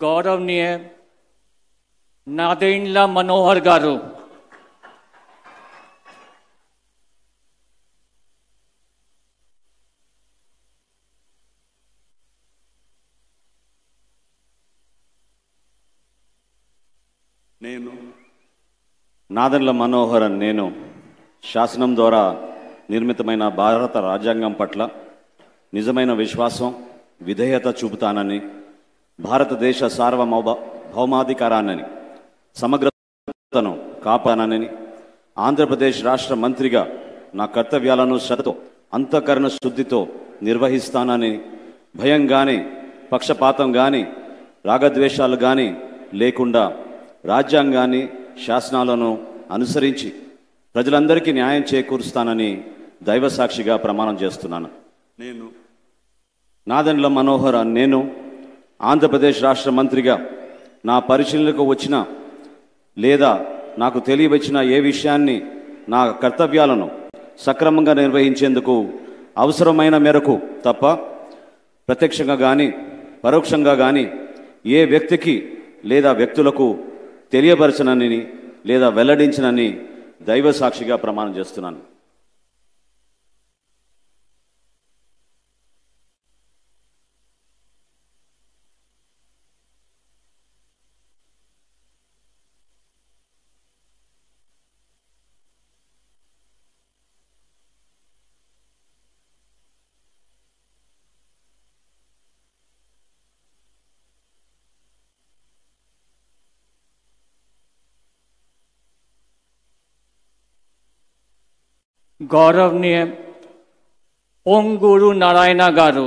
गौरवनीय नादेंड्ల मनोहर गारू నాదెండ్ల మనోహర్ నేను శాసనం ద్వారా నిర్మితమైన భారత రాజ్యాంగం పట్ల నిజమైన విశ్వాసం విధేయత చూపుతానని భారతదేశ సార్వభౌమాధికారాన్ని సమగ్రతను కాపాడనని ఆంధ్రప్రదేశ్ రాష్ట్ర మంత్రిగా నా కర్తవ్యాలను శ్రద్ధతో అంతఃకరణ శుద్ధితో నిర్వహిస్తానని భయం కానీ పక్షపాతం కానీ రాగద్వేషాలు కానీ లేకుండా రాజ్యాంగాన్ని శాసనాలను అనుసరించి ప్రజలందరికీ న్యాయం చేకూరుస్తానని దైవ సాక్షిగా ప్రమాణం చేస్తున్నాను. నేను నాదెండ్ల మనోహర్ నేను ఆంధ్రప్రదేశ్ రాష్ట్ర మంత్రిగా నా పరిశీలనకు వచ్చిన లేదా నాకు తెలియవచ్చిన ఏ విషయాన్ని నా కర్తవ్యాలను సక్రమంగా నిర్వహించేందుకు అవసరమైన మేరకు తప్ప ప్రత్యక్షంగా కానీ పరోక్షంగా కానీ ఏ వ్యక్తికి లేదా వ్యక్తులకు తెలియపరచనని లేదా వెల్లడించనని దైవ సాక్షిగా ప్రమాణం చేస్తున్నాను. गौरवनीय पोंगूरू नारायण गारू